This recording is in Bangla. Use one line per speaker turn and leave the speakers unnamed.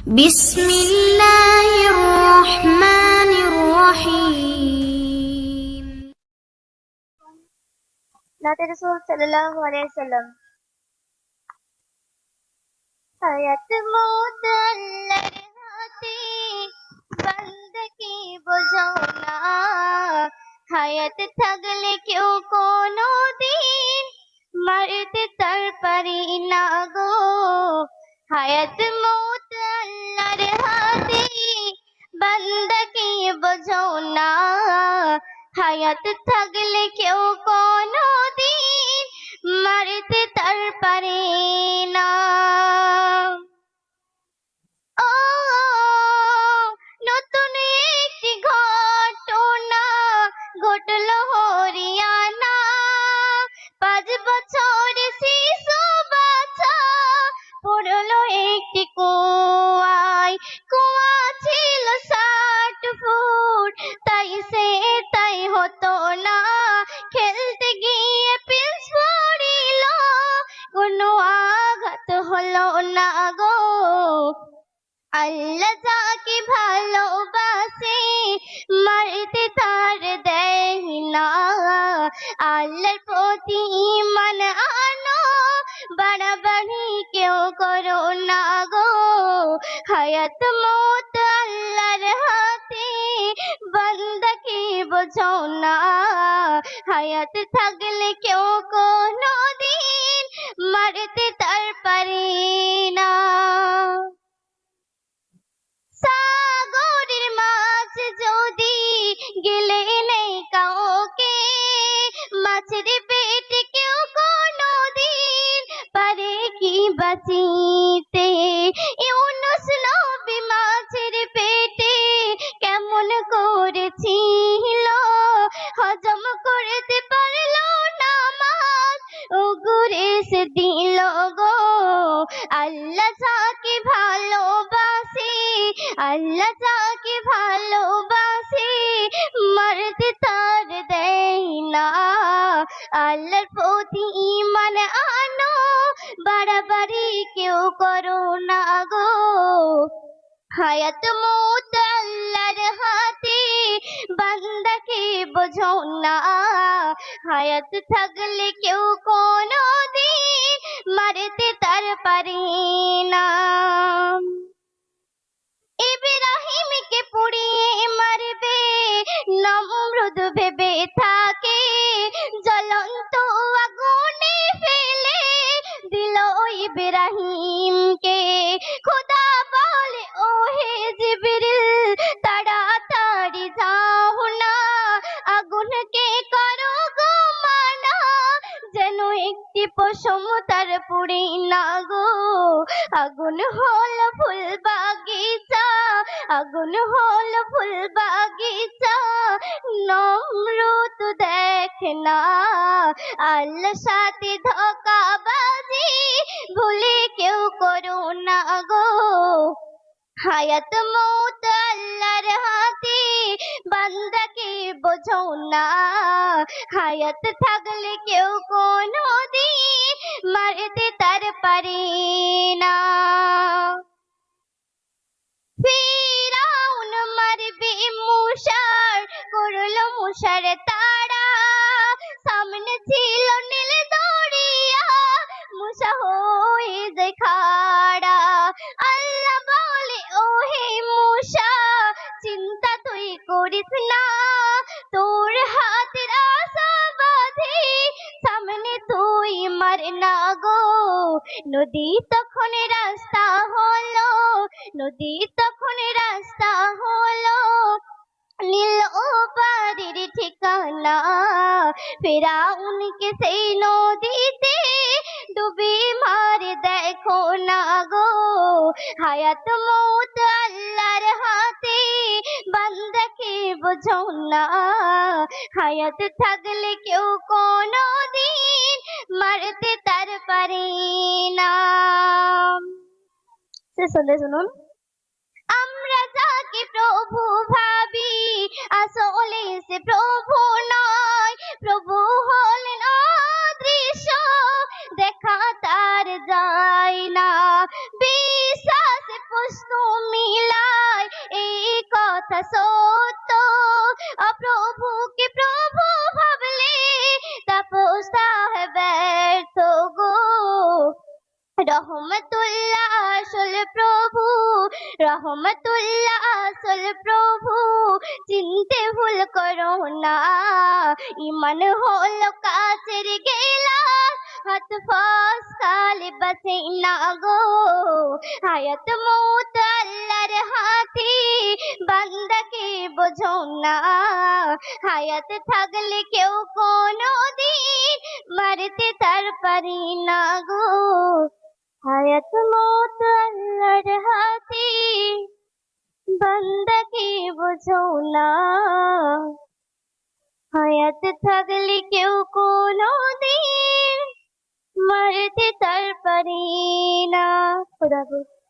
বিসমিল্লাহির রহমানির রহিম।
নাতে রাসূল সাল্লাল্লাহু আলাইহি ওয়াসাল্লাম। হায়াত মৌত আল্লাহর হাতে, বান্দা কি বোঝো না। হায়াত থাকলে কেউ কোনো দিন মারতে তার পারি না গো। হায়াত মৌত আল্লাহর হাতে, বান্দা কি বোঝো না। হায়াত থাকলে কেউ কোনো দিন মারতে তার পারে না। ও নতুন একটি ঘটনা ঘটলো হরিয়ানা। 5 বছর শিশু বাচ্চা পড়লো একটি কুয়ায়। কুয়া ছিল 60 ফুট, তাই হতো না। খেলতে গিয়ে পিচ পড়িল, কোনো আঘাত হলো না গো। আল্লাহ যাকে ভালোবাসে মারতে তার দেয় না। আল্লাহর প্রতি ঈমান আনো, বাড়াবাড়ি কেউ করো না গো। হায়াত মৌত আল্লাহর হাতে, বান্দা কি বোঝো না। হায়াত থাকলে কেউ কোনো দিন মারতে তার পারে না। সাগরের মাছ যদি গেলে নেই কাউকে, মাছের পেটে কেউ কোনো দিন পারে কি বাঁচিতে। ইউনূস নবী মাছের পেটে কেমন করেছিল, হজম করতে পারলো না মাছ, উগুরে সে দিল গো। আল্লাহ যাকে ভালোবাসে, আল্লাহ যাকে ভালোবাসে মারতে তার দেয় না। আল্লাহর প্রতি ঈমান আনো, বাড়াবাড়ি কেউ করো না গো। হায়াত মৌত আল্লাহর হাতে, বান্দাকে বোঝো না। হায়াত থাকলে কেউ কোনো দিন মারতে তার পারে না। ইব্রাহিমকে পুড়িয়ে মারবে নমরুদ ভেবে থাকে, জ্বলন্ত আগুনে ফেলে দিল ইব্রাহিমকে। খোদা বলে ও হে জিবরিল, তাড়াতাড়ি যাও না, আগুনকে করো গো মানা, যেন একটি পশম তার পুড়ে না গো। আগুন হলো ফুল বাগিচা, আগুন হলো ফুল বাগিচা, নমরুদ দেখে না। আল্লাহর সাথে ধোঁকাবাজি ভুলে কেউ করো না গো। হায়াত মৌত আল্লাহর হাতে, বান্দাকে বোঝো না। হায়াত থাকলে কেউ কোনো দিন মারতে তার পারে না। ফিরাউন মারবে মূসার, করলো মূসার তাড়া। সামনে ছিল নীল দরিয়া, মূসা হয়ে যায় খাড়া। আল্লাহ বলে ও হে মূসা, চিন্তা তুই করিস না, তোর হাতের আশাবাদে সামনে তুই মার না গো। নদী তখন রাস্তা হলো, নদী তখন রাস্তা হলো, নীল ওপারের ঠিকানা। ফিরাউনকে সেই নদীতে ডুবি মারে দেখো না গো। হায়াত মৌত আল্লাহর হাতে, বান্দাকে বোঝো না। হায়াত থাকলে কেউ কোনো দিন মারতে তার পারে না। শুনুন, আমরা যাকে প্রভু ভাবি আসলে সে প্রভু নয়। প্রভু হলেন অদৃশ্য, দেখা তার যায় না। বিশ্বাসে পুষ্ট রহমতুল্লাহ আসল প্রভু, রহমতুল্লাহ আসল প্রভু, চিনতে ভুল করো না। ইমান হলো কাচের গেলাস, হাত ফাস খালি বাঁচে না গো। হায়াত মৌত আল্লাহর হাতে, বান্দাকে বোঝো না। হায়াত থাকলে কেউ কোনো দিন মারতে তার পারি না গো। হায়াত মৌত আল্লাহর হাতে, বান্দাকে বোঝো না। হায়াত থাকলে কেউ কোনো দিন মারতে তার পারি না। খোদা হাফেজ।